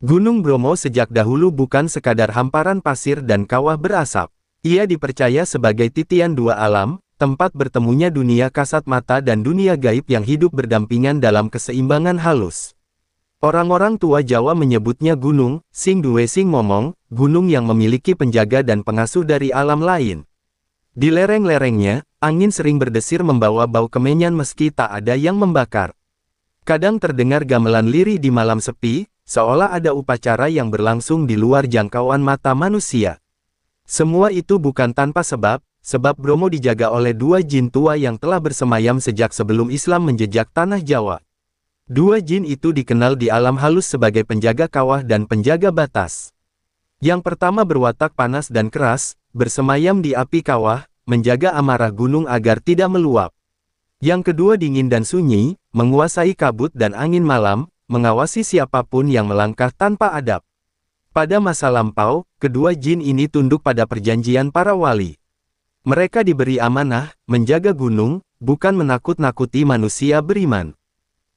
Gunung Bromo sejak dahulu bukan sekadar hamparan pasir dan kawah berasap. Ia dipercaya sebagai titian dua alam, tempat bertemunya dunia kasat mata dan dunia gaib yang hidup berdampingan dalam keseimbangan halus. Orang-orang tua Jawa menyebutnya gunung, sing duwe sing momong, gunung yang memiliki penjaga dan pengasuh dari alam lain. Di lereng-lerengnya, angin sering berdesir membawa bau kemenyan meski tak ada yang membakar. Kadang terdengar gamelan lirih di malam sepi, seolah ada upacara yang berlangsung di luar jangkauan mata manusia. Semua itu bukan tanpa sebab Bromo dijaga oleh dua jin tua yang telah bersemayam sejak sebelum Islam menjejak tanah Jawa. Dua jin itu dikenal di alam halus sebagai penjaga kawah dan penjaga batas. Yang pertama berwatak panas dan keras, bersemayam di api kawah, menjaga amarah gunung agar tidak meluap. Yang kedua dingin dan sunyi, menguasai kabut dan angin malam, mengawasi siapapun yang melangkah tanpa adab. Pada masa lampau, kedua jin ini tunduk pada perjanjian para wali. Mereka diberi amanah, menjaga gunung, bukan menakut-nakuti manusia beriman.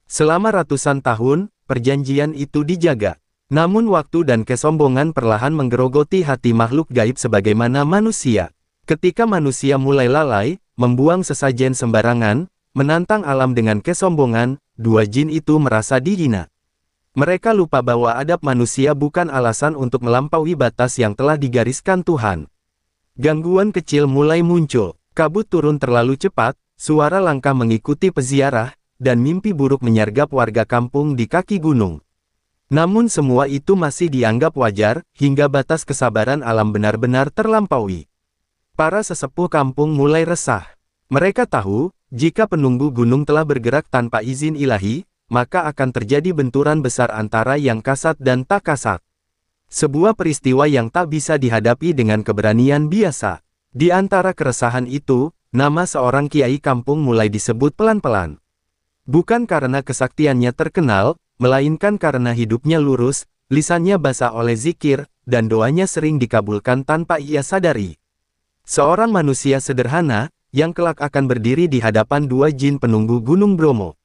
Selama ratusan tahun, perjanjian itu dijaga. Namun waktu dan kesombongan perlahan menggerogoti hati makhluk gaib sebagaimana manusia. Ketika manusia mulai lalai, membuang sesajen sembarangan, menantang alam dengan kesombongan, dua jin itu merasa dihina. Mereka lupa bahwa adab manusia bukan alasan untuk melampaui batas yang telah digariskan Tuhan. Gangguan kecil mulai muncul, kabut turun terlalu cepat, suara langkah mengikuti peziarah, dan mimpi buruk menyergap warga kampung di kaki gunung. Namun semua itu masih dianggap wajar, hingga batas kesabaran alam benar-benar terlampaui. Para sesepuh kampung mulai resah. Mereka tahu, jika penunggu gunung telah bergerak tanpa izin ilahi, maka akan terjadi benturan besar antara yang kasat dan tak kasat. Sebuah peristiwa yang tak bisa dihadapi dengan keberanian biasa. Di antara keresahan itu, nama seorang kiai kampung mulai disebut pelan-pelan. Bukan karena kesaktiannya terkenal, melainkan karena hidupnya lurus, lisannya basah oleh zikir, dan doanya sering dikabulkan tanpa ia sadari. Seorang manusia sederhana, yang kelak akan berdiri di hadapan dua jin penunggu Gunung Bromo.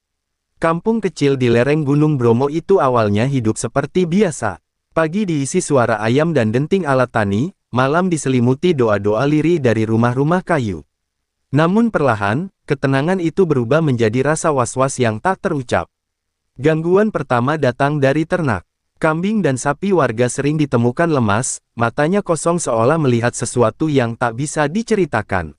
Kampung kecil di lereng Gunung Bromo itu awalnya hidup seperti biasa. Pagi diisi suara ayam dan denting alat tani, malam diselimuti doa-doa lirih dari rumah-rumah kayu. Namun perlahan, ketenangan itu berubah menjadi rasa was-was yang tak terucap. Gangguan pertama datang dari ternak. Kambing dan sapi warga sering ditemukan lemas, matanya kosong seolah melihat sesuatu yang tak bisa diceritakan.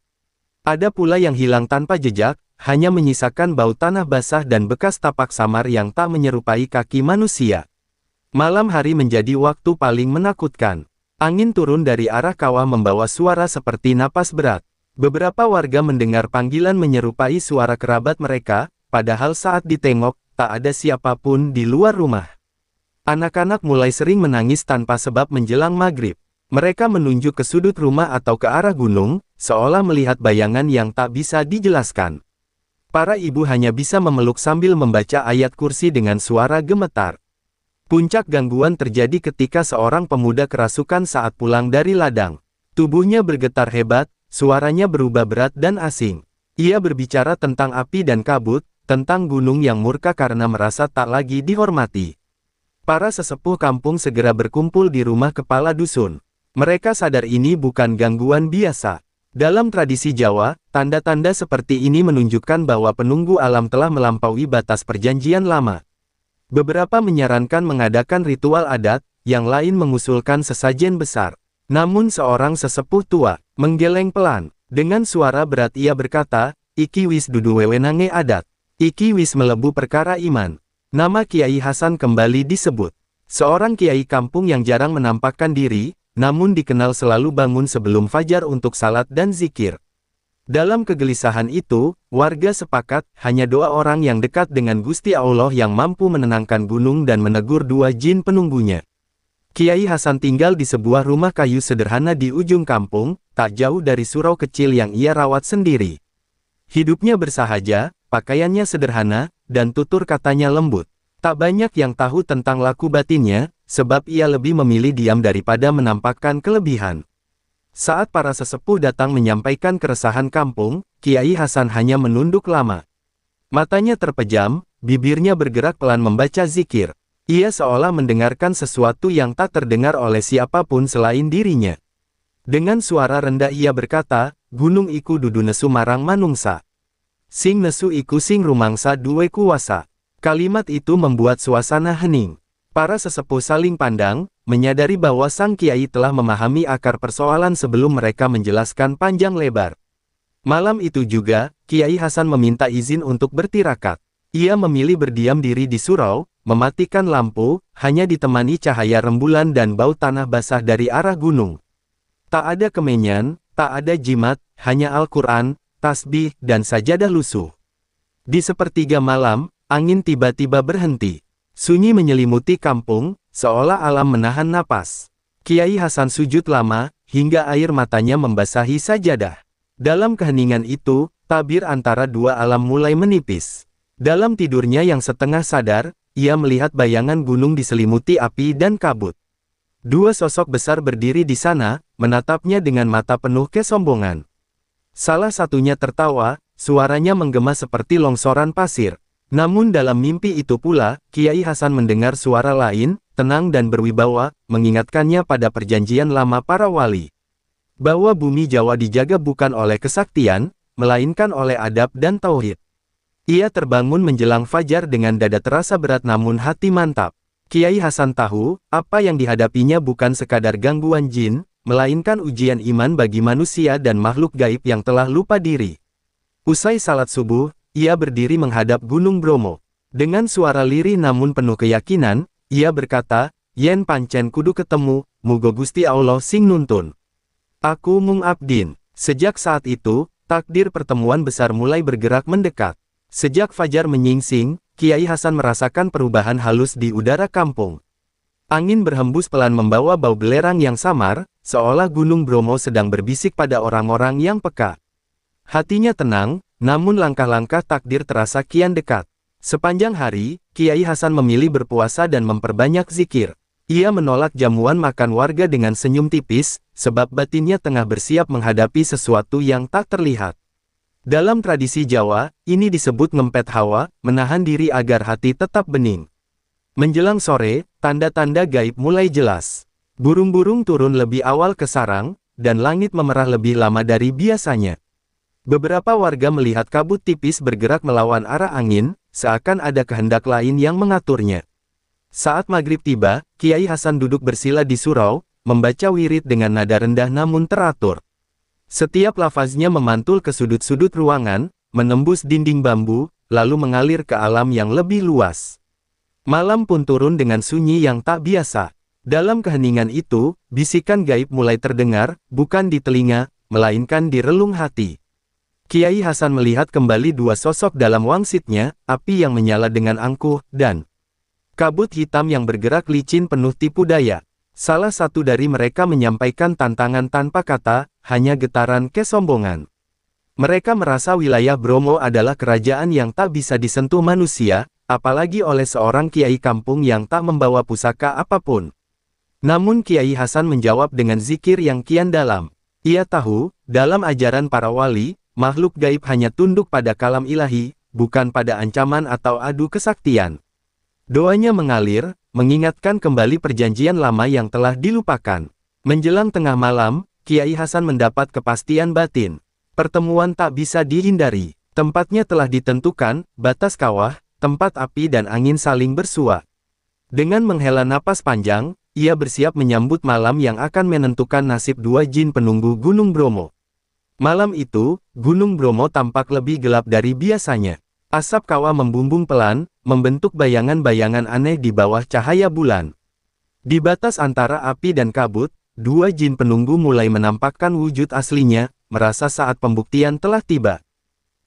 Ada pula yang hilang tanpa jejak, hanya menyisakan bau tanah basah dan bekas tapak samar yang tak menyerupai kaki manusia. Malam hari menjadi waktu paling menakutkan. Angin turun dari arah kawah membawa suara seperti napas berat. Beberapa warga mendengar panggilan menyerupai suara kerabat mereka, padahal saat ditengok, tak ada siapapun di luar rumah. Anak-anak mulai sering menangis tanpa sebab menjelang maghrib. Mereka menunjuk ke sudut rumah atau ke arah gunung, seolah melihat bayangan yang tak bisa dijelaskan. Para ibu hanya bisa memeluk sambil membaca ayat kursi dengan suara gemetar. Puncak gangguan terjadi ketika seorang pemuda kerasukan saat pulang dari ladang. Tubuhnya bergetar hebat, suaranya berubah berat dan asing. Ia berbicara tentang api dan kabut, tentang gunung yang murka karena merasa tak lagi dihormati. Para sesepuh kampung segera berkumpul di rumah kepala dusun. Mereka sadar ini bukan gangguan biasa. Dalam tradisi Jawa, tanda-tanda seperti ini menunjukkan bahwa penunggu alam telah melampaui batas perjanjian lama. Beberapa menyarankan mengadakan ritual adat, yang lain mengusulkan sesajen besar. Namun seorang sesepuh tua, menggeleng pelan. Dengan suara berat ia berkata, "Iki wis dudu wewenange adat. Iki wis melebu perkara iman." Nama Kiai Hasan kembali disebut. Seorang kiai kampung yang jarang menampakkan diri, namun dikenal selalu bangun sebelum fajar untuk salat dan zikir. Dalam kegelisahan itu, warga sepakat, hanya doa orang yang dekat dengan Gusti Allah yang mampu menenangkan gunung dan menegur dua jin penunggunya. Kiai Hasan tinggal di sebuah rumah kayu sederhana di ujung kampung, tak jauh dari surau kecil yang ia rawat sendiri. Hidupnya bersahaja, pakaiannya sederhana, dan tutur katanya lembut. Tak banyak yang tahu tentang laku batinnya, sebab ia lebih memilih diam daripada menampakkan kelebihan. Saat para sesepuh datang menyampaikan keresahan kampung, Kiai Hasan hanya menunduk lama. Matanya terpejam, bibirnya bergerak pelan membaca zikir. Ia seolah mendengarkan sesuatu yang tak terdengar oleh siapapun selain dirinya. Dengan suara rendah ia berkata, "Gunung iku dudu nesu marang manungsa. Sing nesu iku sing rumangsa duwe kuwasa." Kalimat itu membuat suasana hening. Para sesepuh saling pandang, menyadari bahwa sang kiai telah memahami akar persoalan sebelum mereka menjelaskan panjang lebar. Malam itu juga, Kiai Hasan meminta izin untuk bertirakat. Ia memilih berdiam diri di surau, mematikan lampu, hanya ditemani cahaya rembulan dan bau tanah basah dari arah gunung. Tak ada kemenyan, tak ada jimat, hanya Al-Quran, tasbih, dan sajadah lusuh. Di sepertiga malam, angin tiba-tiba berhenti. Sunyi menyelimuti kampung, seolah alam menahan napas. Kiai Hasan sujud lama, hingga air matanya membasahi sajadah. Dalam keheningan itu, tabir antara dua alam mulai menipis. Dalam tidurnya yang setengah sadar, ia melihat bayangan gunung diselimuti api dan kabut. Dua sosok besar berdiri di sana, menatapnya dengan mata penuh kesombongan. Salah satunya tertawa, suaranya menggema seperti longsoran pasir. Namun dalam mimpi itu pula, Kiai Hasan mendengar suara lain, tenang dan berwibawa, mengingatkannya pada perjanjian lama para wali. Bahwa bumi Jawa dijaga bukan oleh kesaktian, melainkan oleh adab dan tauhid. Ia terbangun menjelang fajar dengan dada terasa berat namun hati mantap. Kiai Hasan tahu, apa yang dihadapinya bukan sekadar gangguan jin, melainkan ujian iman bagi manusia dan makhluk gaib yang telah lupa diri. Usai salat subuh, ia berdiri menghadap Gunung Bromo. Dengan suara lirih namun penuh keyakinan, ia berkata, "Yen pancen kudu ketemu, mugo Gusti Allah sing nuntun. Aku mung abdin." Sejak saat itu, takdir pertemuan besar mulai bergerak mendekat. Sejak fajar menyingsing, Kiai Hasan merasakan perubahan halus di udara kampung. Angin berhembus pelan membawa bau belerang yang samar, seolah Gunung Bromo sedang berbisik pada orang-orang yang peka. Hatinya tenang, namun langkah-langkah takdir terasa kian dekat. Sepanjang hari, Kiai Hasan memilih berpuasa dan memperbanyak zikir. Ia menolak jamuan makan warga dengan senyum tipis, sebab batinnya tengah bersiap menghadapi sesuatu yang tak terlihat. Dalam tradisi Jawa, ini disebut ngempet hawa, menahan diri agar hati tetap bening. Menjelang sore, tanda-tanda gaib mulai jelas. Burung-burung turun lebih awal ke sarang, dan langit memerah lebih lama dari biasanya. Beberapa warga melihat kabut tipis bergerak melawan arah angin, seakan ada kehendak lain yang mengaturnya. Saat maghrib tiba, Kiai Hasan duduk bersila di surau, membaca wirid dengan nada rendah namun teratur. Setiap lafaznya memantul ke sudut-sudut ruangan, menembus dinding bambu, lalu mengalir ke alam yang lebih luas. Malam pun turun dengan sunyi yang tak biasa. Dalam keheningan itu, bisikan gaib mulai terdengar, bukan di telinga, melainkan di relung hati. Kiai Hasan melihat kembali dua sosok dalam wangsitnya, api yang menyala dengan angkuh, dan kabut hitam yang bergerak licin penuh tipu daya. Salah satu dari mereka menyampaikan tantangan tanpa kata, hanya getaran kesombongan. Mereka merasa wilayah Bromo adalah kerajaan yang tak bisa disentuh manusia, apalagi oleh seorang kiai kampung yang tak membawa pusaka apapun. Namun Kiai Hasan menjawab dengan zikir yang kian dalam. Ia tahu, dalam ajaran para wali, makhluk gaib hanya tunduk pada kalam ilahi, bukan pada ancaman atau adu kesaktian. Doanya mengalir, mengingatkan kembali perjanjian lama yang telah dilupakan. Menjelang tengah malam, Kiai Hasan mendapat kepastian batin. Pertemuan tak bisa dihindari. Tempatnya telah ditentukan, batas kawah, tempat api dan angin saling bersua. Dengan menghela napas panjang, ia bersiap menyambut malam yang akan menentukan nasib dua jin penunggu Gunung Bromo. Malam itu, Gunung Bromo tampak lebih gelap dari biasanya. Asap kawah membumbung pelan, membentuk bayangan-bayangan aneh di bawah cahaya bulan. Di batas antara api dan kabut, dua jin penunggu mulai menampakkan wujud aslinya, merasa saat pembuktian telah tiba.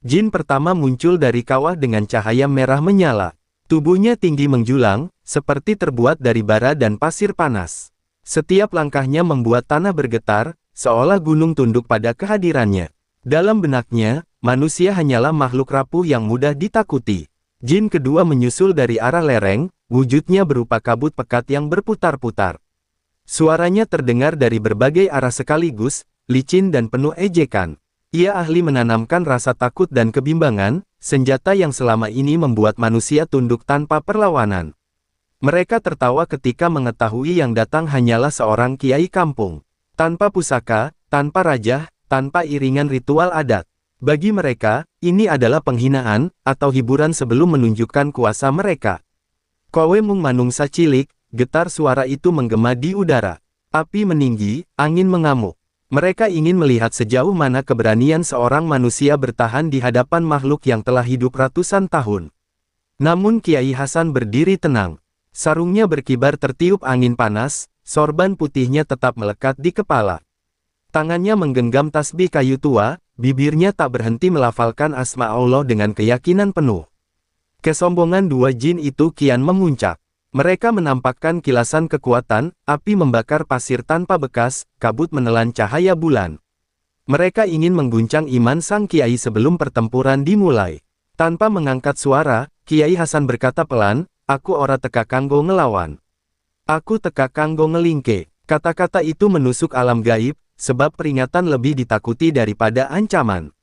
Jin pertama muncul dari kawah dengan cahaya merah menyala. Tubuhnya tinggi menjulang, seperti terbuat dari bara dan pasir panas. Setiap langkahnya membuat tanah bergetar, seolah gunung tunduk pada kehadirannya. Dalam benaknya, manusia hanyalah makhluk rapuh yang mudah ditakuti. Jin kedua menyusul dari arah lereng, wujudnya berupa kabut pekat yang berputar-putar. Suaranya terdengar dari berbagai arah sekaligus, licin dan penuh ejekan. Ia ahli menanamkan rasa takut dan kebimbangan, senjata yang selama ini membuat manusia tunduk tanpa perlawanan. Mereka tertawa ketika mengetahui yang datang hanyalah seorang kiai kampung. Tanpa pusaka, tanpa raja, tanpa iringan ritual adat. Bagi mereka, ini adalah penghinaan, atau hiburan sebelum menunjukkan kuasa mereka. Kowe mung manungsa cilik, getar suara itu menggema di udara. Api meninggi, angin mengamuk. Mereka ingin melihat sejauh mana keberanian seorang manusia bertahan di hadapan makhluk yang telah hidup ratusan tahun. Namun Kiai Hasan berdiri tenang. Sarungnya berkibar tertiup angin panas, sorban putihnya tetap melekat di kepala. Tangannya menggenggam tasbih kayu tua, bibirnya tak berhenti melafalkan asma Allah dengan keyakinan penuh. Kesombongan dua jin itu kian memuncak. Mereka menampakkan kilasan kekuatan, api membakar pasir tanpa bekas, kabut menelan cahaya bulan. Mereka ingin mengguncang iman sang kiai sebelum pertempuran dimulai. Tanpa mengangkat suara, Kiai Hasan berkata pelan, "Aku ora teka kanggo ngelawan. Aku teka kanggo ngelingke." Kata-kata itu menusuk alam gaib, sebab peringatan lebih ditakuti daripada ancaman.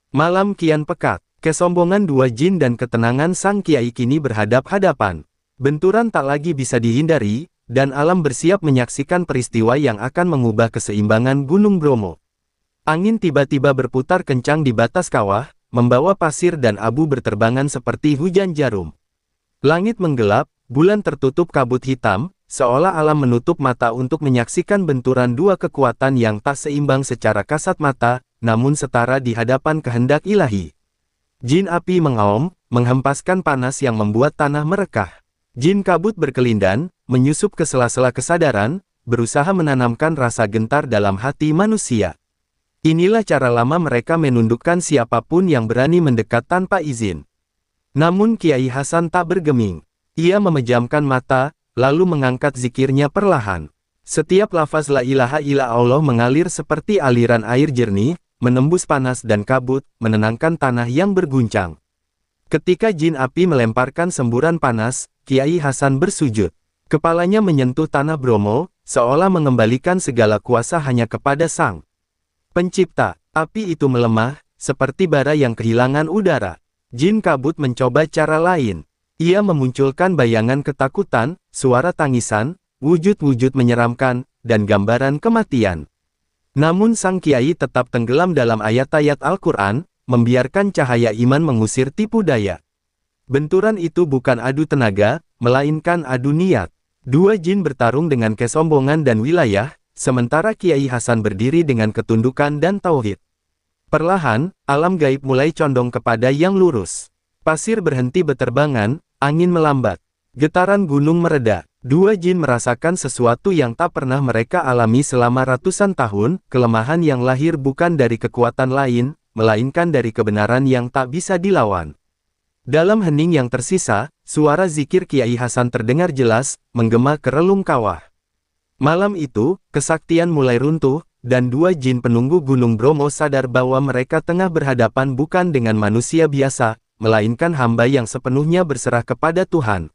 Malam kian pekat, kesombongan dua jin dan ketenangan sang kiai kini berhadap-hadapan. Benturan tak lagi bisa dihindari, dan alam bersiap menyaksikan peristiwa yang akan mengubah keseimbangan Gunung Bromo. Angin tiba-tiba berputar kencang di batas kawah, membawa pasir dan abu berterbangan seperti hujan jarum. Langit menggelap, bulan tertutup kabut hitam, seolah alam menutup mata untuk menyaksikan benturan dua kekuatan yang tak seimbang secara kasat mata, namun setara di hadapan kehendak ilahi. Jin api mengaum, menghempaskan panas yang membuat tanah merekah. Jin kabut berkelindan, menyusup ke sela-sela kesadaran, berusaha menanamkan rasa gentar dalam hati manusia. Inilah cara lama mereka menundukkan siapapun yang berani mendekat tanpa izin. Namun Kiai Hasan tak bergeming. Ia memejamkan mata, lalu mengangkat zikirnya perlahan. Setiap lafaz la ilaha illallah mengalir seperti aliran air jernih, menembus panas dan kabut, menenangkan tanah yang berguncang. Ketika jin api melemparkan semburan panas, Kiai Hasan bersujud. Kepalanya menyentuh tanah Bromo, seolah mengembalikan segala kuasa hanya kepada Sang Pencipta. Api itu melemah, seperti bara yang kehilangan udara. Jin kabut mencoba cara lain. Ia memunculkan bayangan ketakutan, suara tangisan, wujud-wujud menyeramkan, dan gambaran kematian. Namun sang kiai tetap tenggelam dalam ayat-ayat Al-Quran, membiarkan cahaya iman mengusir tipu daya. Benturan itu bukan adu tenaga, melainkan adu niat. Dua jin bertarung dengan kesombongan dan wilayah, sementara Kiai Hasan berdiri dengan ketundukan dan tauhid. Perlahan, alam gaib mulai condong kepada yang lurus. Pasir berhenti beterbangan, angin melambat. Getaran gunung mereda. Dua jin merasakan sesuatu yang tak pernah mereka alami selama ratusan tahun, kelemahan yang lahir bukan dari kekuatan lain, melainkan dari kebenaran yang tak bisa dilawan. Dalam hening yang tersisa, suara zikir Kiai Hasan terdengar jelas, menggema ke relung kawah. Malam itu, kesaktian mulai runtuh, dan dua jin penunggu Gunung Bromo sadar bahwa mereka tengah berhadapan bukan dengan manusia biasa, melainkan hamba yang sepenuhnya berserah kepada Tuhan.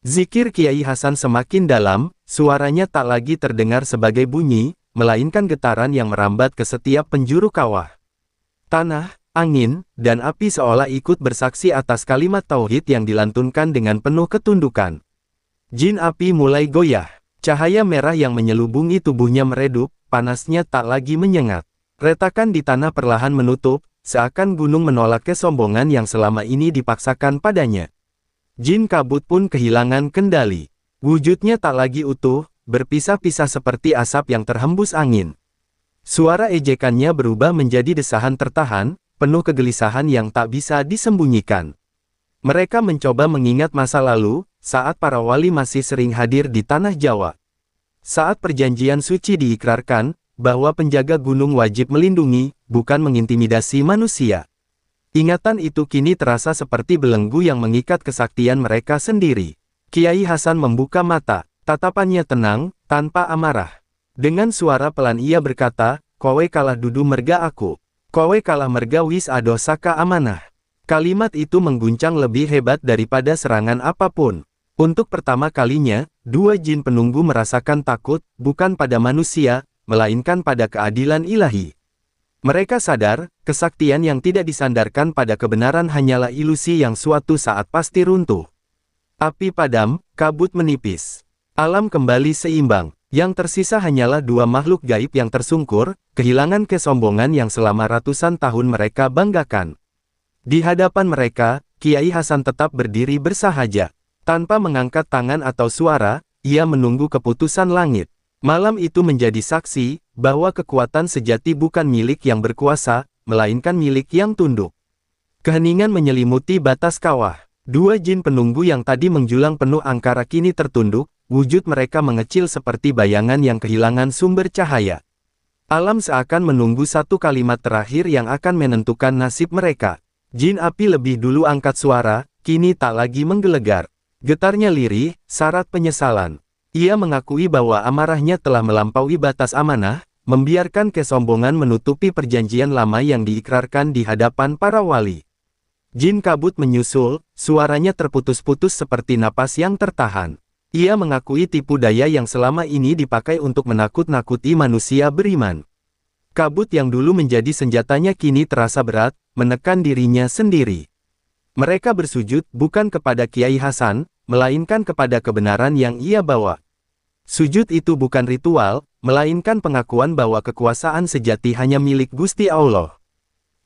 Zikir Kiai Hasan semakin dalam, suaranya tak lagi terdengar sebagai bunyi, melainkan getaran yang merambat ke setiap penjuru kawah. Tanah, angin, dan api seolah ikut bersaksi atas kalimat tauhid yang dilantunkan dengan penuh ketundukan. Jin api mulai goyah. Cahaya merah yang menyelubungi tubuhnya meredup, panasnya tak lagi menyengat. Retakan di tanah perlahan menutup, seakan gunung menolak kesombongan yang selama ini dipaksakan padanya. Jin kabut pun kehilangan kendali. Wujudnya tak lagi utuh, berpisah-pisah seperti asap yang terhembus angin. Suara ejekannya berubah menjadi desahan tertahan, penuh kegelisahan yang tak bisa disembunyikan. Mereka mencoba mengingat masa lalu, saat para wali masih sering hadir di tanah Jawa. Saat perjanjian suci diikrarkan, bahwa penjaga gunung wajib melindungi, bukan mengintimidasi manusia. Ingatan itu kini terasa seperti belenggu yang mengikat kesaktian mereka sendiri. Kiai Hasan membuka mata, tatapannya tenang, tanpa amarah. Dengan suara pelan ia berkata, "Kowe kalah dudu merga aku. Kowe kalah merga wis ado saka amanah." Kalimat itu mengguncang lebih hebat daripada serangan apapun. Untuk pertama kalinya, dua jin penunggu merasakan takut, bukan pada manusia, melainkan pada keadilan ilahi. Mereka sadar, kesaktian yang tidak disandarkan pada kebenaran hanyalah ilusi yang suatu saat pasti runtuh. Api padam, kabut menipis. Alam kembali seimbang. Yang tersisa hanyalah dua makhluk gaib yang tersungkur, kehilangan kesombongan yang selama ratusan tahun mereka banggakan. Di hadapan mereka, Kiai Hasan tetap berdiri bersahaja. Tanpa mengangkat tangan atau suara, ia menunggu keputusan langit. Malam itu menjadi saksi, bahwa kekuatan sejati bukan milik yang berkuasa, melainkan milik yang tunduk. Keheningan menyelimuti batas kawah. Dua jin penunggu yang tadi menjulang penuh angkara kini tertunduk, wujud mereka mengecil seperti bayangan yang kehilangan sumber cahaya. Alam seakan menunggu satu kalimat terakhir yang akan menentukan nasib mereka. Jin api lebih dulu angkat suara, kini tak lagi menggelegar. Getarnya lirih, syarat penyesalan. Ia mengakui bahwa amarahnya telah melampaui batas amanah, membiarkan kesombongan menutupi perjanjian lama yang diikrarkan di hadapan para wali. Jin kabut menyusul, suaranya terputus-putus seperti napas yang tertahan. Ia mengakui tipu daya yang selama ini dipakai untuk menakut-nakuti manusia beriman. Kabut yang dulu menjadi senjatanya kini terasa berat, menekan dirinya sendiri. Mereka bersujud bukan kepada Kiai Hasan, melainkan kepada kebenaran yang ia bawa. Sujud itu bukan ritual, melainkan pengakuan bahwa kekuasaan sejati hanya milik Gusti Allah.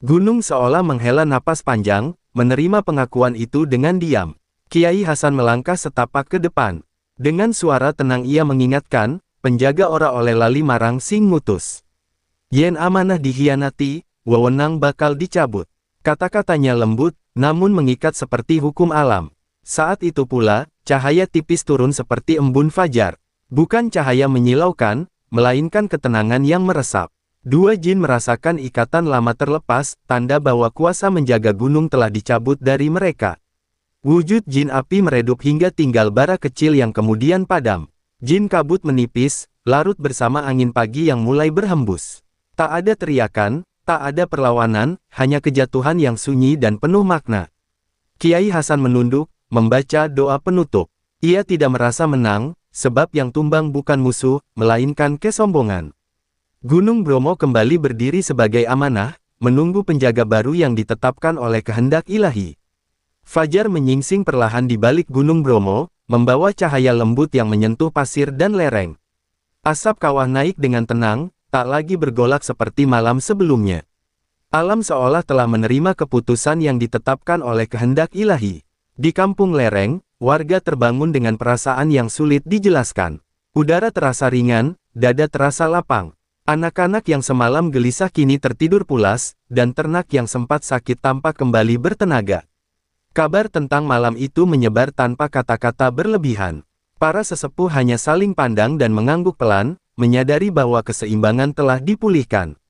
Gunung seolah menghela napas panjang, menerima pengakuan itu dengan diam. Kiai Hasan melangkah setapak ke depan. Dengan suara tenang ia mengingatkan, penjaga ora oleh lali marang sing ngutus. Yen amanah dikhianati, wewenang bakal dicabut. Kata-katanya lembut, namun mengikat seperti hukum alam. Saat itu pula, cahaya tipis turun seperti embun fajar. Bukan cahaya menyilaukan, melainkan ketenangan yang meresap. Dua jin merasakan ikatan lama terlepas, tanda bahwa kuasa menjaga gunung telah dicabut dari mereka. Wujud jin api meredup hingga tinggal bara kecil yang kemudian padam. Jin kabut menipis, larut bersama angin pagi yang mulai berhembus. Tak ada teriakan, tak ada perlawanan, hanya kejatuhan yang sunyi dan penuh makna. Kiai Hasan menunduk, membaca doa penutup. Ia tidak merasa menang, sebab yang tumbang bukan musuh, melainkan kesombongan. Gunung Bromo kembali berdiri sebagai amanah, menunggu penjaga baru yang ditetapkan oleh kehendak ilahi. Fajar menyingsing perlahan di balik Gunung Bromo, membawa cahaya lembut yang menyentuh pasir dan lereng. Asap kawah naik dengan tenang, tak lagi bergolak seperti malam sebelumnya. Alam seolah telah menerima keputusan yang ditetapkan oleh kehendak ilahi. Di kampung lereng, warga terbangun dengan perasaan yang sulit dijelaskan. Udara terasa ringan, dada terasa lapang. Anak-anak yang semalam gelisah kini tertidur pulas, dan ternak yang sempat sakit tampak kembali bertenaga. Kabar tentang malam itu menyebar tanpa kata-kata berlebihan. Para sesepuh hanya saling pandang dan mengangguk pelan, menyadari bahwa keseimbangan telah dipulihkan.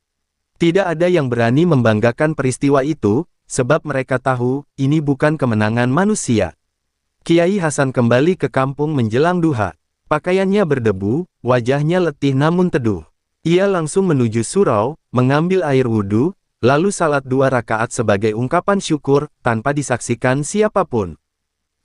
Tidak ada yang berani membanggakan peristiwa itu, sebab mereka tahu, ini bukan kemenangan manusia. Kiai Hasan kembali ke kampung menjelang duha. Pakaiannya berdebu, wajahnya letih namun teduh. Ia langsung menuju surau, mengambil air wudhu, lalu salat 2 rakaat sebagai ungkapan syukur, tanpa disaksikan siapapun.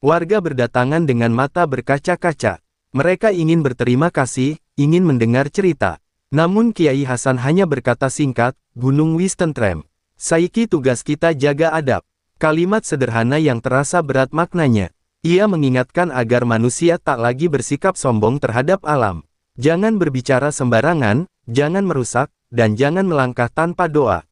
Warga berdatangan dengan mata berkaca-kaca. Mereka ingin berterima kasih, ingin mendengar cerita. Namun Kiai Hasan hanya berkata singkat, Gunung wis tentrem. Saiki tugas kita jaga adab. Kalimat sederhana yang terasa berat maknanya. Ia mengingatkan agar manusia tak lagi bersikap sombong terhadap alam. Jangan berbicara sembarangan, jangan merusak, dan jangan melangkah tanpa doa.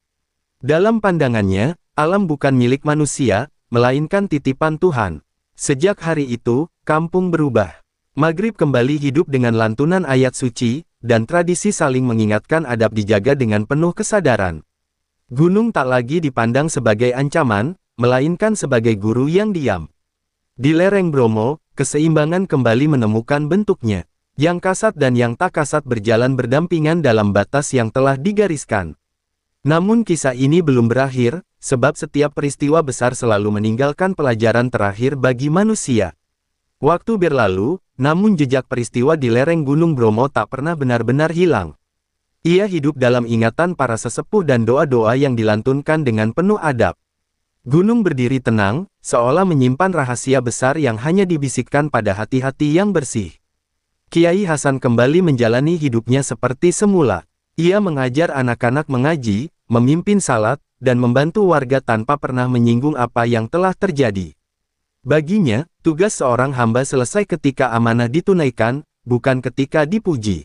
Dalam pandangannya, alam bukan milik manusia, melainkan titipan Tuhan. Sejak hari itu, kampung berubah. Maghrib kembali hidup dengan lantunan ayat suci, dan tradisi saling mengingatkan adab dijaga dengan penuh kesadaran. Gunung tak lagi dipandang sebagai ancaman, melainkan sebagai guru yang diam. Di lereng Bromo, keseimbangan kembali menemukan bentuknya. Yang kasat dan yang tak kasat berjalan berdampingan dalam batas yang telah digariskan. Namun kisah ini belum berakhir, sebab setiap peristiwa besar selalu meninggalkan pelajaran terakhir bagi manusia. Waktu berlalu, namun jejak peristiwa di lereng Gunung Bromo tak pernah benar-benar hilang. Ia hidup dalam ingatan para sesepuh dan doa-doa yang dilantunkan dengan penuh adab. Gunung berdiri tenang, seolah menyimpan rahasia besar yang hanya dibisikkan pada hati-hati yang bersih. Kiai Hasan kembali menjalani hidupnya seperti semula. Ia mengajar anak-anak mengaji, memimpin salat, dan membantu warga tanpa pernah menyinggung apa yang telah terjadi. Baginya, tugas seorang hamba selesai ketika amanah ditunaikan, bukan ketika dipuji.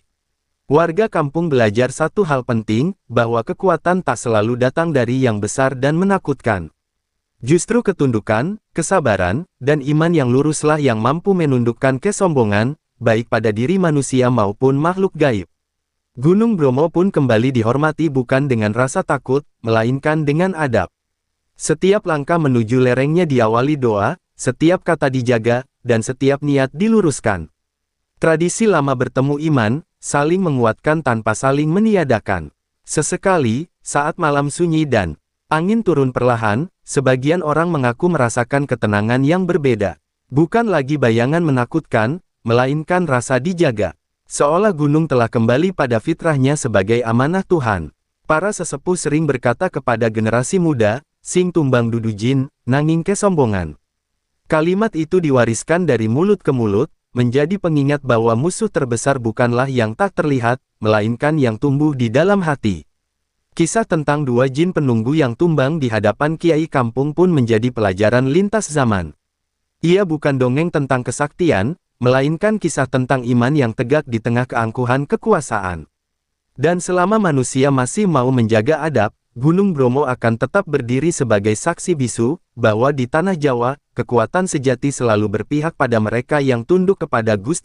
Warga kampung belajar satu hal penting, bahwa kekuatan tak selalu datang dari yang besar dan menakutkan. Justru ketundukan, kesabaran, dan iman yang luruslah yang mampu menundukkan kesombongan, baik pada diri manusia maupun makhluk gaib. Gunung Bromo pun kembali dihormati bukan dengan rasa takut, melainkan dengan adab. Setiap langkah menuju lerengnya diawali doa, setiap kata dijaga, dan setiap niat diluruskan. Tradisi lama bertemu iman, saling menguatkan tanpa saling meniadakan. Sesekali, saat malam sunyi dan angin turun perlahan, sebagian orang mengaku merasakan ketenangan yang berbeda. Bukan lagi bayangan menakutkan, melainkan rasa dijaga. Seolah gunung telah kembali pada fitrahnya sebagai amanah Tuhan. Para sesepuh sering berkata kepada generasi muda, "Sing tumbang dudu jin, nanging kesombongan." Kalimat itu diwariskan dari mulut ke mulut, menjadi pengingat bahwa musuh terbesar bukanlah yang tak terlihat, melainkan yang tumbuh di dalam hati. Kisah tentang dua jin penunggu yang tumbang di hadapan kiai kampung pun menjadi pelajaran lintas zaman. Ia bukan dongeng tentang kesaktian, melainkan kisah tentang iman yang tegak di tengah keangkuhan kekuasaan. Dan selama manusia masih mau menjaga adab, Gunung Bromo akan tetap berdiri sebagai saksi bisu, bahwa di tanah Jawa, kekuatan sejati selalu berpihak pada mereka yang tunduk kepada Gusti